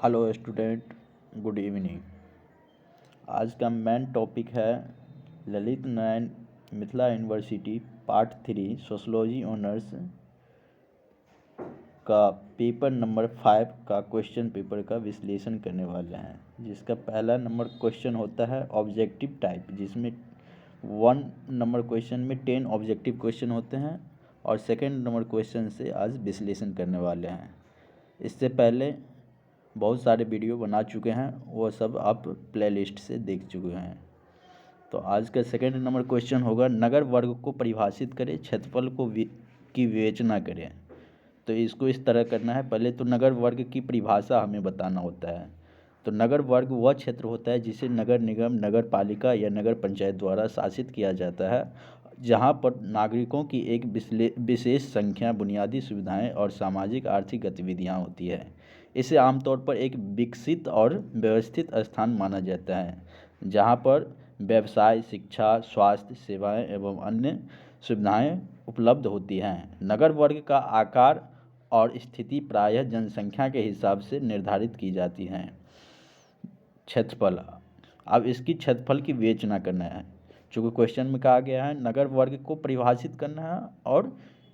Hello student, good evening. आज का main topic है Lalit Narayan Mithila university part 3 sociology honours का पेपर नंबर 5 का क्वेश्चन पेपर का विश्लेषण करने वाले हैं, जिसका पहला नंबर क्वेश्चन होता है ऑब्जेक्टिव टाइप, जिसमें 1 नंबर क्वेश्चन में 10 ऑब्जेक्टिव क्वेश्चन होते हैं और सेकेंड नंबर क्वेश्चन से आज विश्लेषण करने वाले हैं। इससे पहले बहुत सारे वीडियो बना चुके हैं, वो सब आप प्लेलिस्ट से देख चुके हैं। तो आज का सेकंड नंबर क्वेश्चन होगा नगर वर्ग को परिभाषित करें, क्षेत्रफल की विवेचना करें। तो इसको इस तरह करना है। पहले तो नगर वर्ग की परिभाषा हमें बताना होता है। तो नगर वर्ग वह क्षेत्र होता है जिसे नगर निगम, नगर पालिका या नगर पंचायत द्वारा शासित किया जाता है, जहाँ पर नागरिकों की एक विशेष संख्या, बुनियादी सुविधाएं और सामाजिक आर्थिक गतिविधियां होती है। इसे आमतौर पर एक विकसित और व्यवस्थित स्थान माना जाता है, जहाँ पर व्यवसाय, शिक्षा, स्वास्थ्य सेवाएं एवं अन्य सुविधाएं उपलब्ध होती हैं। नगर वर्ग का आकार और स्थिति प्रायः जनसंख्या के हिसाब से निर्धारित की जाती हैं। क्षेत्रफल, अब इसकी क्षेत्रफल की विवेचना करना है। चूँकि क्वेश्चन में कहा गया है नगर वर्ग को परिभाषित करना है और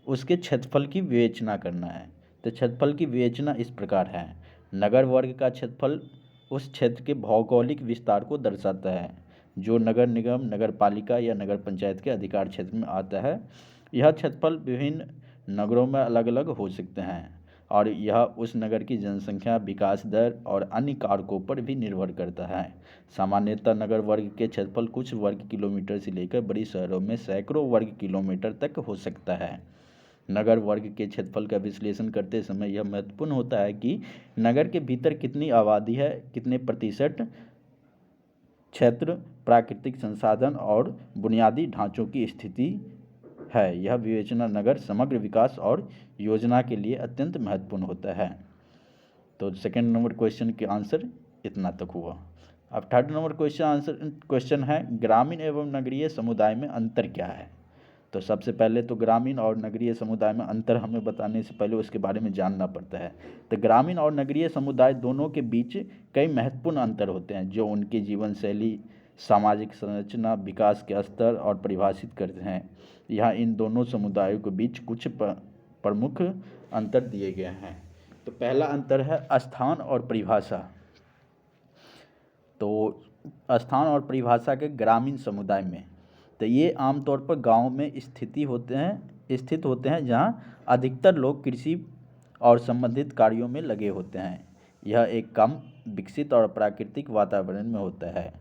उसके क्षेत्रफल की विवेचना करना है। तो क्षेत्रफल की विवेचना इस प्रकार है। नगर वर्ग का क्षेत्रफल उस क्षेत्र के भौगोलिक विस्तार को दर्शाता है जो नगर निगम, नगर पालिका या नगर पंचायत के अधिकार क्षेत्र में आता है। यह क्षेत्रफल विभिन्न नगरों में अलग अलग हो सकते हैं और यह उस नगर की जनसंख्या, विकास दर और अन्य कारकों पर भी निर्भर करता है। सामान्यतः नगर वर्ग के क्षेत्रफल कुछ वर्ग किलोमीटर से लेकर बड़ी शहरों में सैकड़ों वर्ग किलोमीटर तक हो सकता है। नगर वर्ग के क्षेत्रफल का विश्लेषण करते समय यह महत्वपूर्ण होता है कि नगर के भीतर कितनी आबादी है, कितने प्रतिशत क्षेत्र प्राकृतिक संसाधन और बुनियादी ढांचों की स्थिति है। यह विवेचना नगर समग्र विकास और योजना के लिए अत्यंत महत्वपूर्ण होता है। तो सेकंड नंबर क्वेश्चन के आंसर इतना तक हुआ। अब थर्ड नंबर क्वेश्चन है ग्रामीण एवं नगरीय समुदाय में अंतर क्या है। तो सबसे पहले तो ग्रामीण और नगरीय समुदाय में अंतर हमें बताने से पहले उसके बारे में जानना पड़ता है। तो ग्रामीण और नगरीय समुदाय दोनों के बीच कई महत्वपूर्ण अंतर होते हैं जो उनकी जीवन शैली, सामाजिक संरचना, विकास के स्तर और परिभाषित करते हैं। यहाँ इन दोनों समुदायों के बीच कुछ प्रमुख अंतर दिए गए हैं। तो पहला अंतर है स्थान और परिभाषा। तो स्थान और परिभाषा के ग्रामीण समुदाय में, तो ये आमतौर पर गांव में स्थित होते हैं जहां अधिकतर लोग कृषि और संबंधित कार्यों में लगे होते हैं। यह एक कम विकसित और प्राकृतिक वातावरण में होता है।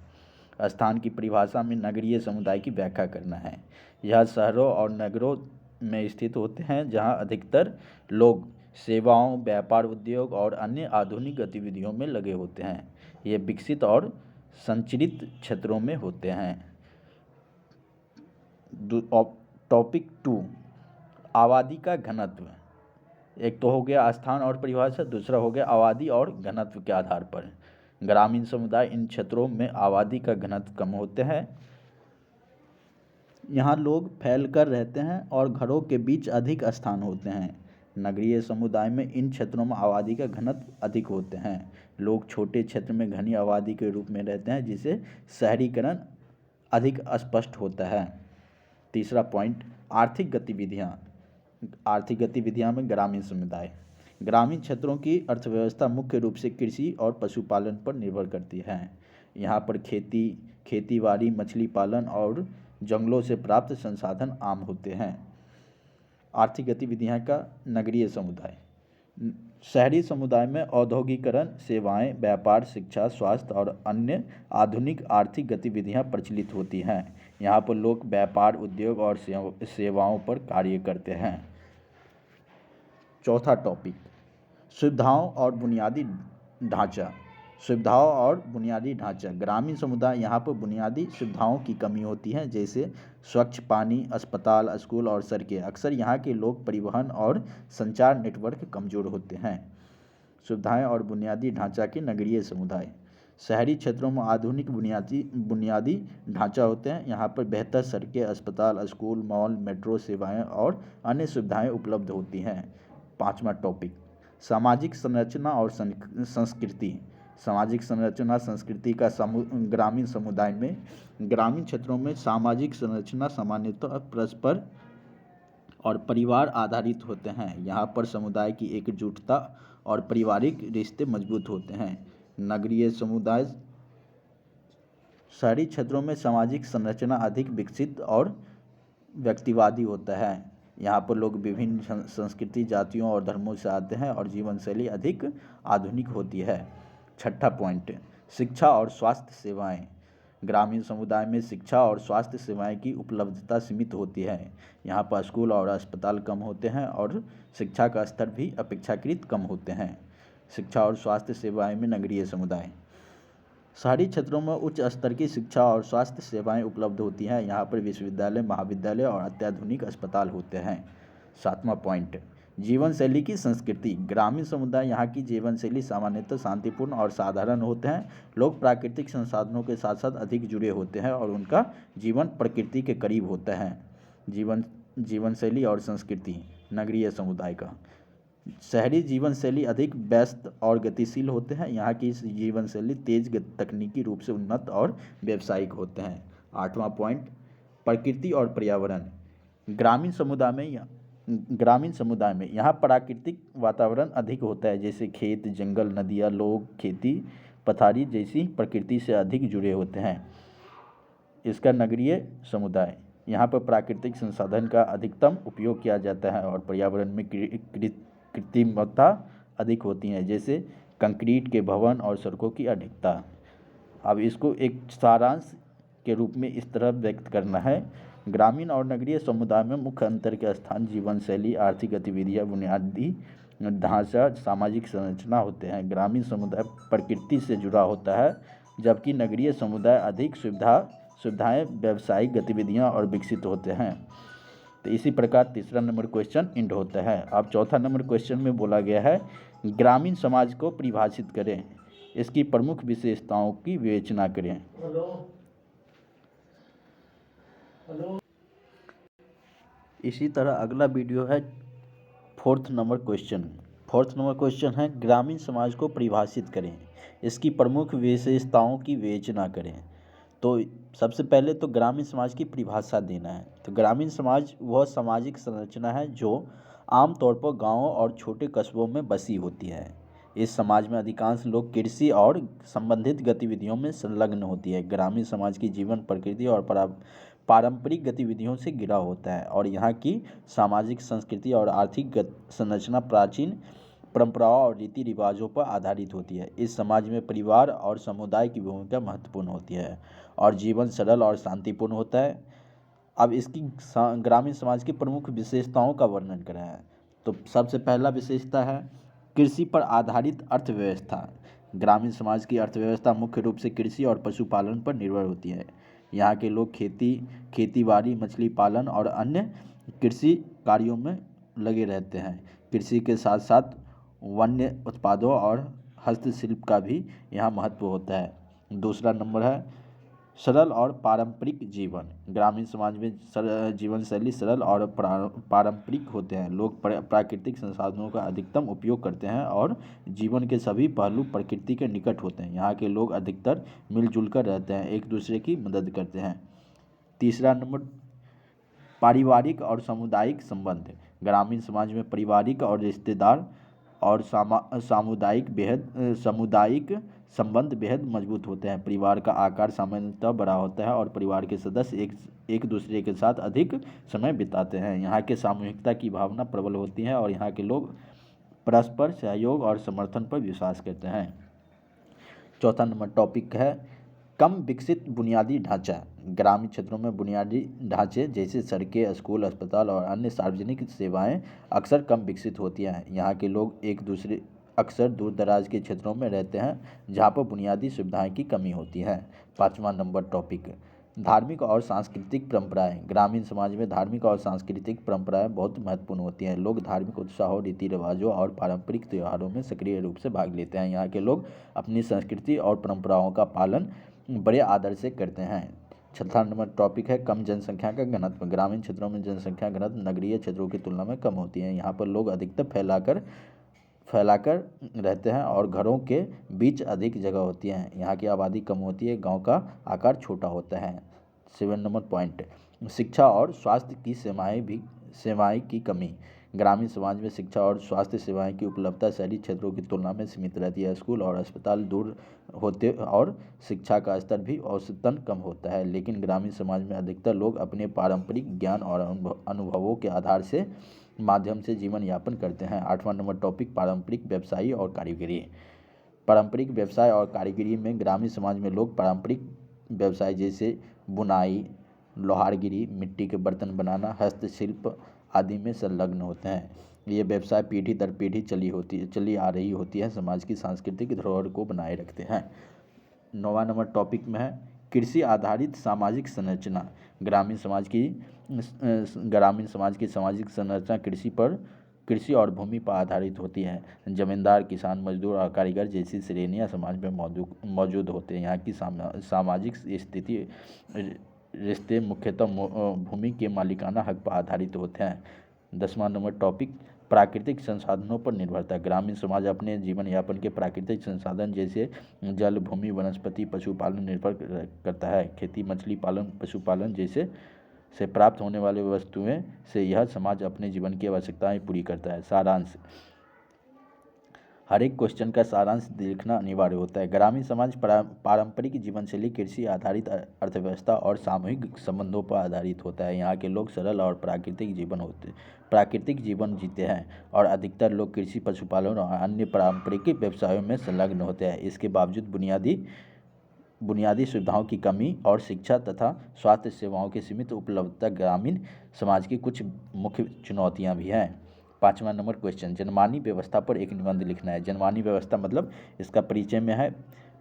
स्थान की परिभाषा में नगरीय समुदाय की व्याख्या करना है। यह शहरों और नगरों में स्थित होते हैं जहां अधिकतर लोग सेवाओं, व्यापार, उद्योग और अन्य आधुनिक गतिविधियों में लगे होते हैं। ये विकसित और संरचित क्षेत्रों में होते हैं। टॉपिक 2, आबादी का घनत्व। एक तो हो गया स्थान और परिभाषा, दूसरा हो गया आबादी और घनत्व के आधार पर। ग्रामीण समुदाय इन क्षेत्रों में आबादी का घनत्व कम होते हैं। यहाँ लोग फैलकर रहते हैं और घरों के बीच अधिक स्थान होते हैं। नगरीय समुदाय में इन क्षेत्रों में आबादी का घनत्व अधिक होते हैं। लोग छोटे क्षेत्र में घनी आबादी के रूप में रहते हैं, जिससे शहरीकरण अधिक स्पष्ट होता है। तीसरा पॉइंट, आर्थिक गतिविधियां में ग्रामीण समुदाय। ग्रामीण क्षेत्रों की अर्थव्यवस्था मुख्य रूप से कृषि और पशुपालन पर निर्भर करती है। यहाँ पर खेतीबाड़ी, मछली पालन और जंगलों से प्राप्त संसाधन आम होते हैं। आर्थिक गतिविधियां का नगरीय समुदाय। शहरी समुदाय में औद्योगिकरण, सेवाएं, व्यापार, शिक्षा, स्वास्थ्य और अन्य आधुनिक आर्थिक गतिविधियां प्रचलित होती हैं। यहाँ पर लोग व्यापार, उद्योग और सेवाओं पर कार्य करते हैं। चौथा टॉपिक, सुविधाओं और बुनियादी ढांचा। ग्रामीण समुदाय यहाँ पर बुनियादी सुविधाओं की कमी होती है, जैसे स्वच्छ पानी, अस्पताल, स्कूल और सड़कें। अक्सर यहाँ के लोग परिवहन और संचार नेटवर्क कमज़ोर होते हैं। सुविधाएं और बुनियादी ढांचा के नगरीय समुदाय। शहरी क्षेत्रों में आधुनिक बुनियादी ढांचा होते हैं। यहाँ पर बेहतर सड़कें, अस्पताल, स्कूल, मॉल, मेट्रो सेवाएं और अन्य सुविधाएं उपलब्ध होती हैं। पाँचवा टॉपिक, सामाजिक संरचना और संस्कृति। सामाजिक संरचना संस्कृति का ग्रामीण समुदाय में, ग्रामीण क्षेत्रों में सामाजिक संरचना सामान्यतः परस्पर और परिवार आधारित होते हैं। यहाँ पर समुदाय की एकजुटता और पारिवारिक रिश्ते मजबूत होते हैं। नगरीय समुदाय, शहरी क्षेत्रों में सामाजिक संरचना अधिक विकसित और व्यक्तिवादी होता है। यहाँ पर लोग विभिन्न संस्कृति, जातियों और धर्मों से आते हैं और जीवन शैली अधिक आधुनिक होती है। छठा पॉइंट, शिक्षा और स्वास्थ्य सेवाएं। ग्रामीण समुदाय में शिक्षा और स्वास्थ्य सेवाएं की उपलब्धता सीमित होती है। यहाँ पर स्कूल और अस्पताल कम होते हैं और शिक्षा का स्तर भी अपेक्षाकृत कम होते हैं। शिक्षा और स्वास्थ्य सेवाएं में नगरीय समुदाय, शहरी क्षेत्रों में उच्च स्तर की शिक्षा और स्वास्थ्य सेवाएं उपलब्ध होती हैं। यहाँ पर विश्वविद्यालय, महाविद्यालय और अत्याधुनिक अस्पताल होते हैं। सातवां पॉइंट, जीवन शैली की संस्कृति। ग्रामीण समुदाय यहाँ की जीवन शैली सामान्यतः शांतिपूर्ण और साधारण होते हैं। लोग प्राकृतिक संसाधनों के साथ साथ अधिक जुड़े होते हैं और उनका जीवन प्रकृति के करीब होता है। जीवन शैली और संस्कृति नगरीय समुदाय का, शहरी जीवन शैली अधिक व्यस्त और गतिशील होते हैं। यहाँ की जीवन शैली तेज तकनीकी रूप से उन्नत और व्यावसायिक होते हैं। आठवां पॉइंट, प्रकृति और पर्यावरण। ग्रामीण समुदाय में यहाँ प्राकृतिक वातावरण अधिक होता है, जैसे खेत, जंगल, नदियाँ। लोग खेती पथारी जैसी प्रकृति से अधिक जुड़े होते हैं। इसका नगरीय समुदाय, यहाँ पर प्राकृतिक संसाधन का अधिकतम उपयोग किया जाता है और पर्यावरण में कृत्रिमता अधिक होती है, जैसे कंक्रीट के भवन और सड़कों की अधिकता। अब इसको एक सारांश के रूप में इस तरह व्यक्त करना है। ग्रामीण और नगरीय समुदाय में मुख्य अंतर के स्थान जीवन शैली, आर्थिक गतिविधियाँ, बुनियादी ढांचा, सामाजिक संरचना होते हैं। ग्रामीण समुदाय प्रकृति से जुड़ा होता है, जबकि नगरीय समुदाय अधिक सुविधाएं, व्यावसायिक गतिविधियाँ और विकसित होते हैं। तो इसी प्रकार तीसरा नंबर क्वेश्चन एंड होता है। अब चौथा नंबर क्वेश्चन में बोला गया है, ग्रामीण समाज को परिभाषित करें, इसकी प्रमुख विशेषताओं की विवेचना करें। इसी तरह अगला वीडियो है फोर्थ नंबर क्वेश्चन है, ग्रामीण समाज को परिभाषित करें, इसकी प्रमुख विशेषताओं की विवेचना करें। तो सबसे पहले तो ग्रामीण समाज की परिभाषा देना है। तो ग्रामीण समाज वह सामाजिक संरचना है जो आमतौर पर गांवों और छोटे कस्बों में बसी होती है। इस समाज में अधिकांश लोग कृषि और संबंधित गतिविधियों में संलग्न होती है। ग्रामीण समाज की जीवन प्रकृति और पारंपरिक गतिविधियों से घिरा होता है और यहाँ की सामाजिक संस्कृति और आर्थिक संरचना प्राचीन परंपराओं और रीति रिवाजों पर आधारित होती है। इस समाज में परिवार और समुदाय की भूमिका महत्वपूर्ण होती है और जीवन सरल और शांतिपूर्ण होता है। अब इसकी ग्रामीण समाज की प्रमुख विशेषताओं का वर्णन करा है। तो सबसे पहला विशेषता है कृषि पर आधारित अर्थव्यवस्था। ग्रामीण समाज की अर्थव्यवस्था मुख्य रूप से कृषि और पशुपालन पर निर्भर होती है। यहाँ के लोग खेती बाड़ी, मछली पालन और अन्य कृषि कार्यों में लगे रहते हैं। कृषि के साथ साथ वन्य उत्पादों और हस्तशिल्प का भी यहाँ महत्व होता है। दूसरा नंबर है सरल और पारंपरिक जीवन। ग्रामीण समाज में जीवन शैली सरल और पारंपरिक होते हैं। लोग प्राकृतिक संसाधनों का अधिकतम उपयोग करते हैं और जीवन के सभी पहलू प्रकृति के निकट होते हैं। यहाँ के लोग अधिकतर मिलजुल कर रहते हैं, एक दूसरे की मदद करते हैं। तीसरा नंबर पारिवारिक और सामुदायिक संबंध। ग्रामीण समाज में पारिवारिक और रिश्तेदार और सामुदायिक संबंध बेहद मजबूत होते हैं। परिवार का आकार सामान्यतः बड़ा होता है और परिवार के सदस्य एक दूसरे के साथ अधिक समय बिताते हैं। यहाँ के सामूहिकता की भावना प्रबल होती है और यहाँ के लोग परस्पर सहयोग और समर्थन पर विश्वास करते हैं। चौथा नंबर टॉपिक है कम विकसित बुनियादी ढांचा। ग्रामीण क्षेत्रों में बुनियादी ढांचे जैसे सड़कें, स्कूल, अस्पताल और अन्य सार्वजनिक सेवाएं अक्सर कम विकसित होती हैं। यहाँ के लोग अक्सर दूर दराज के क्षेत्रों में रहते हैं जहाँ पर बुनियादी सुविधाएं की कमी होती है। पाँचवा नंबर टॉपिक धार्मिक और सांस्कृतिक परंपराएं। ग्रामीण समाज में धार्मिक और सांस्कृतिक परंपराएं बहुत महत्वपूर्ण होती हैं। लोग धार्मिक उत्साहों, रीति रिवाजों और पारंपरिक त्योहारों में सक्रिय रूप से भाग लेते हैं। यहाँ के लोग अपनी संस्कृति और परंपराओं का पालन बड़े आदर से करते हैं। छठा नंबर टॉपिक है कम जनसंख्या का घनत्व। ग्रामीण क्षेत्रों में जनसंख्या घनत्व नगरीय क्षेत्रों की तुलना में कम होती है। यहाँ पर लोग अधिकतर फैलाकर रहते हैं और घरों के बीच अधिक जगह होती है। यहाँ की आबादी कम होती है, गांव का आकार छोटा होता है। 7 नंबर पॉइंट, शिक्षा और स्वास्थ्य की सेवाएं की कमी। ग्रामीण समाज में शिक्षा और स्वास्थ्य सेवाएं की उपलब्धता शहरी क्षेत्रों की तुलना में सीमित रहती है। स्कूल और अस्पताल दूर होते और शिक्षा का स्तर भी औसतन कम होता है। लेकिन ग्रामीण समाज में अधिकतर लोग अपने पारंपरिक ज्ञान और अनुभवों के आधार से माध्यम से जीवन यापन करते हैं। 8वां नंबर टॉपिक, पारंपरिक व्यवसाय और कारीगरी। पारंपरिक व्यवसाय और कारीगरी में ग्रामीण समाज में लोग पारंपरिक व्यवसाय जैसे बुनाई, लोहारगिरी, मिट्टी के बर्तन बनाना, हस्तशिल्प आदि में संलग्न होते हैं। ये व्यवसाय पीढ़ी दर पीढ़ी चली आ रही होती है, समाज की सांस्कृतिक धरोहर को बनाए रखते हैं। 9वां नंबर टॉपिक में है कृषि आधारित सामाजिक संरचना। ग्रामीण समाज की सामाजिक संरचना कृषि और भूमि पर आधारित होती है। जमींदार, किसान, मजदूर और कारीगर जैसी श्रेणियां समाज में मौजूद होते हैं। यहाँ की सामाजिक स्थिति रिश्ते मुख्यतः भूमि के मालिकाना हक पर आधारित होते हैं। 10वां नंबर टॉपिक, प्राकृतिक संसाधनों पर निर्भरता। ग्रामीण समाज अपने जीवन यापन के प्राकृतिक संसाधन जैसे जल, भूमि, वनस्पति, पशुपालन निर्भर करता है। खेती, मछली पालन, पशुपालन जैसे से प्राप्त होने वाले वस्तुएं से यह समाज अपने जीवन की आवश्यकताएं पूरी करता है। सारांश, हर एक क्वेश्चन का सारांश देखना अनिवार्य होता है। ग्रामीण समाज पारंपरिक जीवनशैली, कृषि आधारित अर्थव्यवस्था और सामूहिक संबंधों पर आधारित होता है। यहाँ के लोग सरल और प्राकृतिक जीवन जीते हैं और अधिकतर लोग कृषि, पशुपालन और अन्य पारंपरिक व्यवसायों में संलग्न होते हैं। इसके बावजूद बुनियादी सुविधाओं की कमी और शिक्षा तथा स्वास्थ्य सेवाओं की सीमित उपलब्धता ग्रामीण समाज की कुछ मुख्य चुनौतियाँ भी हैं। 5वां नंबर क्वेश्चन, जनमानी व्यवस्था पर एक निबंध लिखना है। जनमानी व्यवस्था मतलब इसका परिचय में है,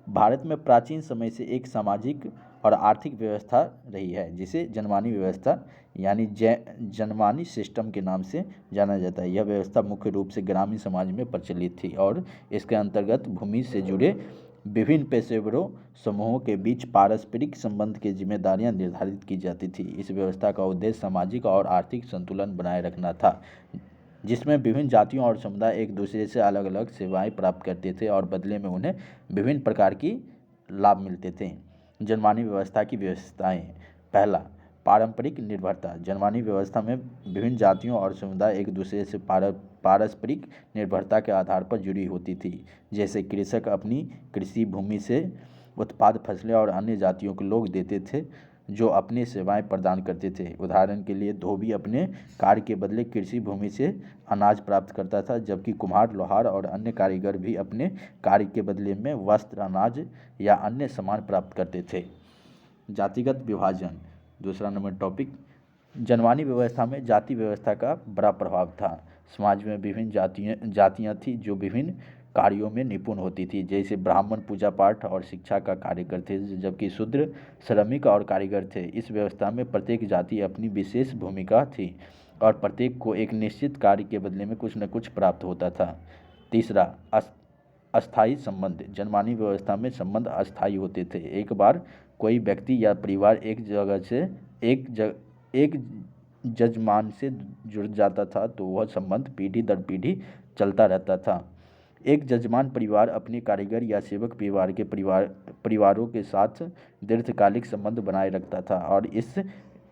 भारत में प्राचीन समय से एक सामाजिक और आर्थिक व्यवस्था रही है जिसे जनमानी व्यवस्था यानी जनमानी सिस्टम के नाम से जाना जाता है। यह व्यवस्था मुख्य रूप से ग्रामीण समाज में प्रचलित थी और इसके अंतर्गत भूमि से जुड़े विभिन्न पेशेवरों समूहों के बीच पारस्परिक संबंध की जिम्मेदारियां निर्धारित की जाती थी। इस व्यवस्था का उद्देश्य सामाजिक और आर्थिक संतुलन बनाए रखना था, जिसमें विभिन्न जातियों और समुदाय एक दूसरे से अलग अलग सेवाएं प्राप्त करते थे और बदले में उन्हें विभिन्न प्रकार की लाभ मिलते थे। जनमानी व्यवस्था की विशेषताएं। पहला, पारंपरिक निर्भरता। जनमानी व्यवस्था में विभिन्न जातियों और समुदाय एक दूसरे से पारस्परिक निर्भरता के आधार पर जुड़ी होती थी। जैसे कृषक अपनी कृषि भूमि से उत्पाद फसलें और अन्य जातियों के लोग देते थे जो अपनी सेवाएं प्रदान करते थे। उदाहरण के लिए धोबी अपने कार्य के बदले कृषि भूमि से अनाज प्राप्त करता था, जबकि कुम्हार, लोहार और अन्य कारीगर भी अपने कार्य के बदले में वस्त्र, अनाज या अन्य सामान प्राप्त करते थे। जातिगत विभाजन, दूसरा नंबर टॉपिक। जनमानी व्यवस्था में जाति व्यवस्था का बड़ा प्रभाव था। समाज में विभिन्न जातियाँ थीं जो विभिन्न कार्यों में निपुण होती थी। जैसे ब्राह्मण पूजा पाठ और शिक्षा का कार्य करते थे, जबकि शूद्र श्रमिक और कारीगर थे। इस व्यवस्था में प्रत्येक जाति अपनी विशेष भूमिका थी और प्रत्येक को एक निश्चित कार्य के बदले में कुछ न कुछ प्राप्त होता था। तीसरा, अस्थायी संबंध। जनमानी व्यवस्था में संबंध अस्थायी होते थे। एक बार कोई व्यक्ति या परिवार एक जजमान से जुड़ जाता था तो वह संबंध पीढ़ी दर पीढ़ी चलता रहता था। एक जजमान परिवार अपने कारीगर या सेवक परिवार के परिवारों के साथ दीर्घकालिक संबंध बनाए रखता था और इस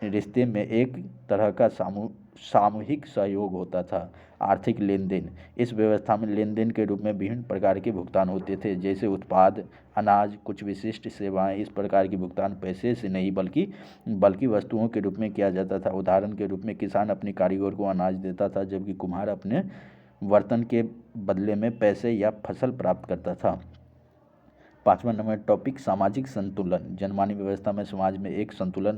रिश्ते में एक तरह का सामूहिक सहयोग होता था। आर्थिक लेन देन। इस व्यवस्था में लेन देन के रूप में विभिन्न प्रकार के भुगतान होते थे, जैसे उत्पाद, अनाज, कुछ विशिष्ट सेवाएं। इस प्रकार की भुगतान पैसे से नहीं बल्कि वस्तुओं के रूप में किया जाता था। उदाहरण के रूप में किसान अपने कारीगर को अनाज देता था, जबकि कुम्हार अपने बर्तन के बदले में पैसे या फसल प्राप्त करता था। 5वां नंबर टॉपिक, सामाजिक संतुलन। जनमानी व्यवस्था में समाज में एक संतुलन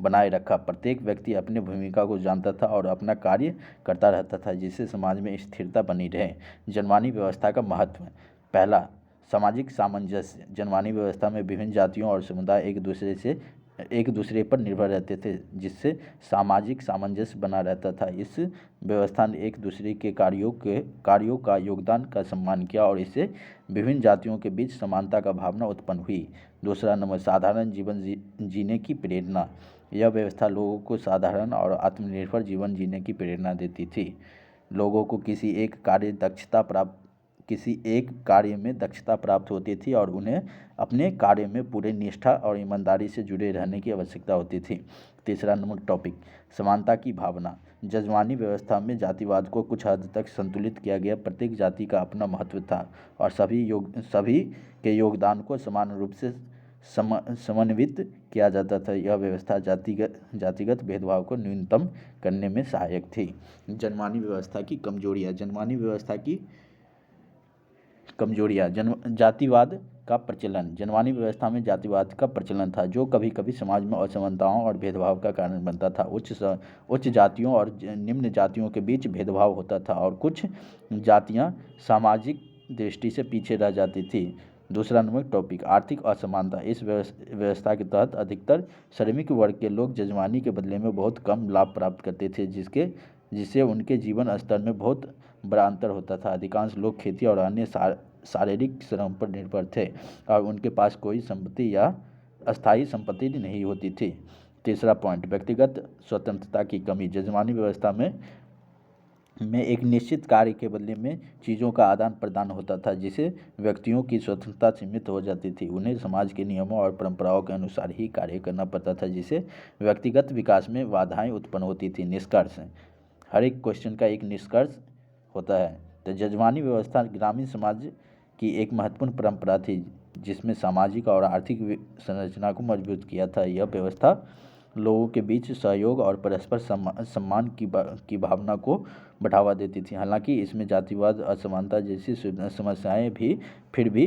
बनाए रखा। प्रत्येक व्यक्ति अपनी भूमिका को जानता था और अपना कार्य करता रहता था, जिससे समाज में स्थिरता बनी रहे। जनमानी व्यवस्था का महत्व। पहला, सामाजिक सामंजस्य। जनमानी व्यवस्था में विभिन्न जातियों और समुदाय एक दूसरे पर निर्भर रहते थे, जिससे सामाजिक सामंजस्य बना रहता था। इस व्यवस्था ने एक दूसरे के कार्यों का योगदान का सम्मान किया और इससे विभिन्न जातियों के बीच समानता का भावना उत्पन्न हुई। दूसरा नंबर, साधारण जीवन जीने की प्रेरणा। यह व्यवस्था लोगों को साधारण और आत्मनिर्भर जीवन जीने की प्रेरणा देती थी। लोगों को किसी एक कार्य में दक्षता प्राप्त होती थी और उन्हें अपने कार्य में पूरे निष्ठा और ईमानदारी से जुड़े रहने की आवश्यकता होती थी। तीसरा नंबर टॉपिक, समानता की भावना। जजमानी व्यवस्था में जातिवाद को कुछ हद तक संतुलित किया गया। प्रत्येक जाति का अपना महत्व था और सभी के योगदान को समान रूप से समन्वित किया जाता था। यह व्यवस्था जातिगत भेदभाव को न्यूनतम करने में सहायक थी। जनमानी व्यवस्था की कमजोरियाँ। जनमानी व्यवस्था की कमजोरियाँ। जातिवाद का प्रचलन। जनमानी व्यवस्था में जातिवाद का प्रचलन था, जो कभी कभी समाज में असमानताओं और भेदभाव का कारण बनता था। उच्च जातियों और निम्न जातियों के बीच भेदभाव होता था और कुछ जातियां सामाजिक दृष्टि से पीछे रह जाती थी। दूसरा नंबर टॉपिक, आर्थिक असमानता। इस व्यवस्था के तहत अधिकतर श्रमिक वर्ग के लोग जजमानी के बदले में बहुत कम लाभ प्राप्त करते थे, जिससे उनके जीवन स्तर में बहुत बड़ा अंतर होता था। अधिकांश लोग खेती और अन्य शारीरिक श्रम पर निर्भर थे और उनके पास कोई संपत्ति या अस्थायी संपत्ति नहीं होती थी। तीसरा पॉइंट, व्यक्तिगत स्वतंत्रता की कमी। जजमानी व्यवस्था में एक निश्चित कार्य के बदले में चीज़ों का आदान प्रदान होता था, जिससे व्यक्तियों की स्वतंत्रता सीमित हो जाती थी। उन्हें समाज के नियमों और परंपराओं के अनुसार ही कार्य करना पड़ता था, जिससे व्यक्तिगत विकास में बाधाएं उत्पन्न होती थी। निष्कर्ष, हर एक क्वेश्चन का एक निष्कर्ष होता है। तो जजमानी व्यवस्था ग्रामीण समाज की एक महत्वपूर्ण परंपरा थी, जिसमें सामाजिक और आर्थिक संरचना को मजबूत किया था। यह व्यवस्था लोगों के बीच सहयोग और परस्पर सम्मान की भावना को बढ़ावा देती थी। हालांकि इसमें जातिवाद, असमानता जैसी समस्याएं भी, फिर भी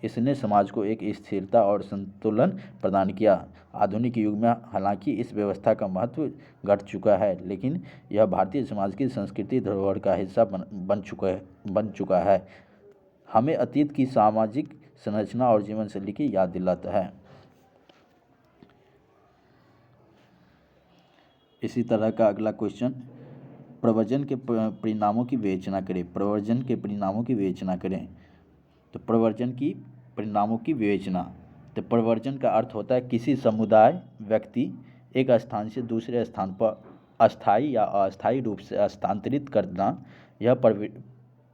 इसने समाज को एक स्थिरता और संतुलन प्रदान किया। आधुनिक युग में हालांकि इस व्यवस्था का महत्व घट चुका है, लेकिन यह भारतीय समाज की संस्कृति धरोहर का हिस्सा बन चुका है। हमें अतीत की सामाजिक संरचना और जीवन शैली की याद दिलाता है। इसी तरह का अगला क्वेश्चन, प्रव्रजन के परिणामों की विवेचना करें। प्रव्रजन के परिणामों की विवेचना करें। तो प्रव्रजन की परिणामों की विवेचना, तो प्रव्रजन का अर्थ होता है किसी समुदाय व्यक्ति एक स्थान से दूसरे स्थान पर अस्थायी या अस्थायी रूप से स्थानांतरित करना। यह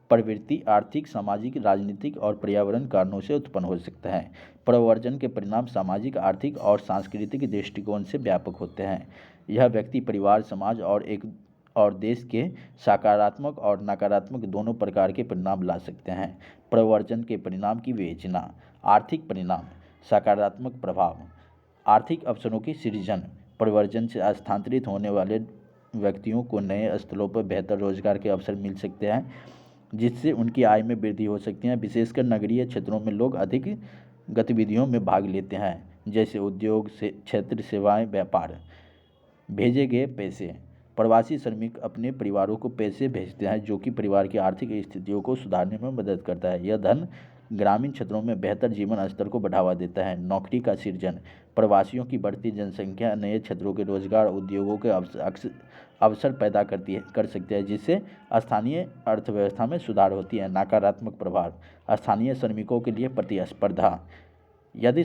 प्रवृत्ति आर्थिक, सामाजिक, राजनीतिक और पर्यावरण कारणों से उत्पन्न हो सकता है। प्रव्रजन के परिणाम सामाजिक, आर्थिक और सांस्कृतिक दृष्टिकोण से व्यापक होते हैं। यह व्यक्ति, परिवार, समाज और देश के सकारात्मक और नकारात्मक दोनों प्रकार के परिणाम ला सकते हैं। प्रव्रजन के परिणाम की विवेचना। आर्थिक परिणाम, सकारात्मक प्रभाव, आर्थिक अवसरों की सृजन। प्रव्रजन से स्थानांतरित होने वाले व्यक्तियों को नए स्थलों पर बेहतर रोजगार के अवसर मिल सकते हैं, जिससे उनकी आय में वृद्धि हो सकती है। विशेषकर नगरीय क्षेत्रों में लोग अधिक गतिविधियों में भाग लेते हैं, जैसे उद्योग क्षेत्र, सेवाएं, व्यापार। भेजे गए पैसे। प्रवासी श्रमिक अपने परिवारों को पैसे भेजते हैं, जो कि परिवार की आर्थिक स्थितियों को सुधारने में मदद करता है। यह धन ग्रामीण क्षेत्रों में बेहतर जीवन स्तर को बढ़ावा देता है। नौकरी का सृजन। प्रवासियों की बढ़ती जनसंख्या नए क्षेत्रों के रोजगार, उद्योगों के अवसर पैदा कर सकती है, जिससे स्थानीय अर्थव्यवस्था में सुधार होती है। नकारात्मक प्रभाव, स्थानीय श्रमिकों के लिए प्रतिस्पर्धा। यदि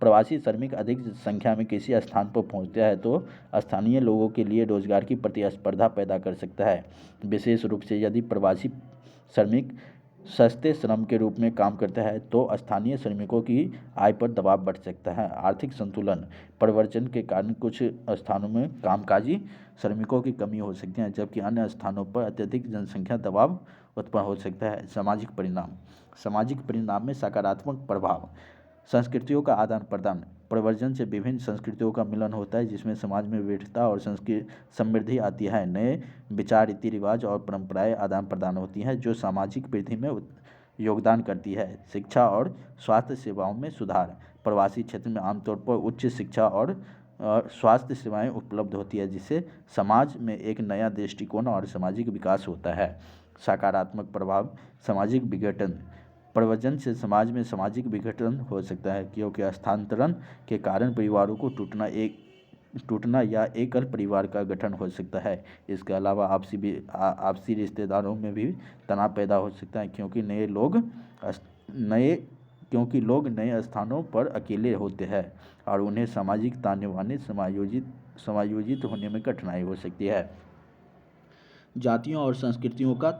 प्रवासी श्रमिक अधिक संख्या में किसी स्थान पर पहुंचता है तो स्थानीय लोगों के लिए रोजगार की प्रतिस्पर्धा पैदा कर सकता है। विशेष रूप से यदि प्रवासी श्रमिक सस्ते श्रम के रूप में काम करता है तो स्थानीय श्रमिकों की आय पर दबाव बढ़ सकता है। आर्थिक संतुलन। प्रव्रजन के कारण कुछ स्थानों में कामकाजी श्रमिकों की कमी हो सकती है, जबकि अन्य स्थानों पर अत्यधिक जनसंख्या दबाव उत्पन्न हो सकता है। सामाजिक परिणाम। सामाजिक परिणाम में सकारात्मक प्रभाव। संस्कृतियों का आदान प्रदान। प्रव्रजन से विभिन्न संस्कृतियों का मिलन होता है, जिसमें समाज में विविधता और समृद्धि आती है। नए विचार, रीति रिवाज और परंपराएं आदान प्रदान होती हैं, जो सामाजिक वृद्धि में योगदान करती है। शिक्षा और स्वास्थ्य सेवाओं में सुधार। प्रवासी क्षेत्र में आमतौर पर उच्च शिक्षा और स्वास्थ्य सेवाएं उपलब्ध होती है, जिससे समाज में एक नया दृष्टिकोण और सामाजिक विकास होता है। सकारात्मक प्रभाव। सामाजिक विघटन। प्रव्रजन से समाज में सामाजिक विघटन हो सकता है, क्योंकि स्थानांतरण के कारण परिवारों को टूटना या एकल परिवार का गठन हो सकता है। इसके अलावा आपसी रिश्तेदारों में भी तनाव पैदा हो सकता है, क्योंकि लोग नए स्थानों पर अकेले होते हैं और उन्हें सामाजिक ताने बाने समायोजित होने में कठिनाई हो सकती है। जातियों और संस्कृतियों का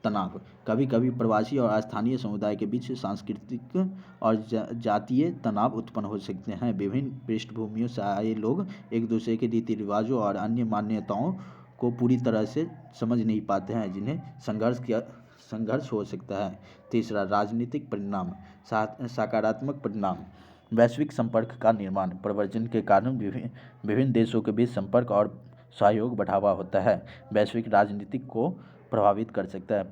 तनाव। कभी कभी प्रवासी और स्थानीय समुदाय के बीच सांस्कृतिक और जातीय तनाव उत्पन्न हो सकते हैं। विभिन्न पृष्ठभूमियों से आए लोग एक दूसरे के रीति रिवाजों और अन्य मान्यताओं को पूरी तरह से समझ नहीं पाते हैं, जिन्हें संघर्ष हो सकता है। तीसरा, राजनीतिक परिणाम। सकारात्मक परिणाम। वैश्विक संपर्क का निर्माण। प्रव्रजन के कारण विभिन्न देशों के बीच संपर्क और सहयोग बढ़ावा होता है। वैश्विक राजनीति को प्रभावित कर सकता है।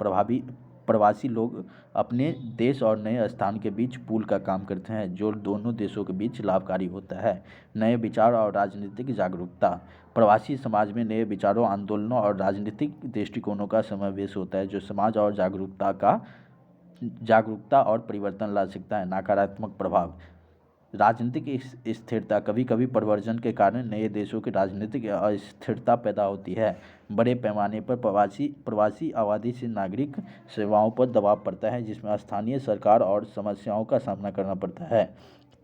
प्रवासी लोग अपने देश और नए स्थान के बीच पुल का काम करते हैं, जो दोनों देशों के बीच लाभकारी होता है। नए विचार और राजनीतिक जागरूकता। प्रवासी समाज में नए विचारों, आंदोलनों और राजनीतिक दृष्टिकोणों का समावेश होता है, जो समाज और जागरूकता और परिवर्तन ला सकता है। नकारात्मक प्रभाव। राजनीतिक स्थिरता। कभी कभी प्रव्रजन के कारण नए देशों की राजनीतिक अस्थिरता पैदा होती है। बड़े पैमाने पर प्रवासी आबादी से नागरिक सेवाओं पर दबाव पड़ता है, जिसमें स्थानीय सरकार और समस्याओं का सामना करना पड़ता है।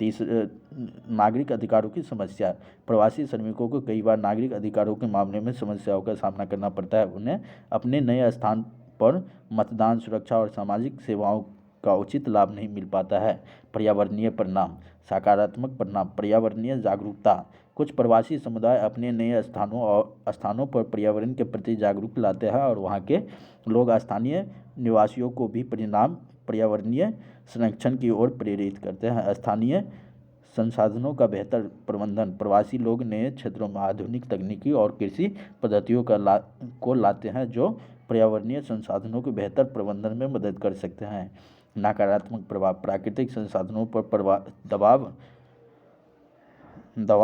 नागरिक अधिकारों की समस्या। प्रवासी श्रमिकों को कई बार नागरिक अधिकारों के मामले में समस्याओं का सामना करना पड़ता है। उन्हें अपने नए स्थान पर मतदान, सुरक्षा और सामाजिक सेवाओं का उचित लाभ नहीं मिल पाता है। पर्यावरणीय परिणाम। सकारात्मक परिणाम। पर्यावरणीय जागरूकता। कुछ प्रवासी समुदाय अपने नए स्थानों पर पर्यावरण के प्रति जागरूक लाते हैं और वहाँ के लोग स्थानीय निवासियों को भी पर्यावरणीय संरक्षण की ओर प्रेरित करते हैं। स्थानीय संसाधनों का बेहतर प्रबंधन। प्रवासी लोग नए क्षेत्रों में आधुनिक तकनीकी और कृषि पद्धतियों को लाते हैं, जो पर्यावरणीय संसाधनों के बेहतर प्रबंधन में मदद कर सकते हैं। नकारात्मक प्रभाव। प्राकृतिक संसाधनों पर दबाव।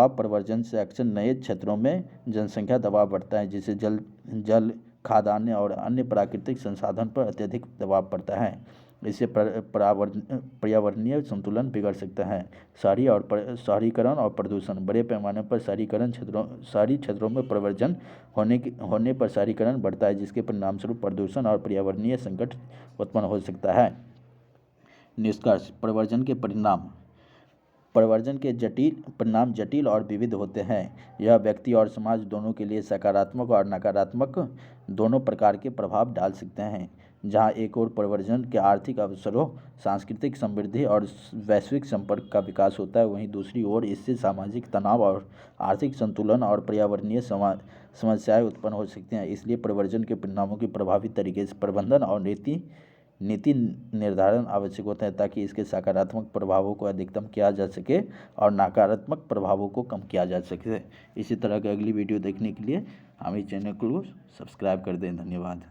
प्रव्रजन से अक्सर नए क्षेत्रों में जनसंख्या दबाव बढ़ता है, जिससे जल, खाद्यान्न और अन्य प्राकृतिक संसाधन पर अत्यधिक दबाव पड़ता है। इससे पर्यावरणीय संतुलन बिगड़ सकता है। शहरीकरण और प्रदूषण। बड़े पैमाने पर शहरी क्षेत्रों में प्रव्रजन होने पर शहरीकरण बढ़ता है, जिसके परिणामस्वरूप प्रदूषण और पर्यावरणीय संकट उत्पन्न हो सकता है। निष्कर्ष। प्रव्रजन के परिणाम। प्रव्रजन के परिणाम जटिल और विविध होते हैं। यह व्यक्ति और समाज दोनों के लिए सकारात्मक और नकारात्मक दोनों प्रकार के प्रभाव डाल सकते हैं। जहां एक ओर प्रव्रजन के आर्थिक अवसरों, सांस्कृतिक समृद्धि और वैश्विक संपर्क का विकास होता है, वहीं दूसरी ओर इससे सामाजिक तनाव और आर्थिक संतुलन और पर्यावरणीय समस्याएं उत्पन्न हो सकती हैं। इसलिए प्रव्रजन के परिणामों की प्रभावी तरीके से प्रबंधन और नीति निर्धारण आवश्यक होता है, ताकि इसके सकारात्मक प्रभावों को अधिकतम किया जा सके और नकारात्मक प्रभावों को कम किया जा सके। इसी तरह की अगली वीडियो देखने के लिए हमारे चैनल को सब्सक्राइब कर दें। धन्यवाद।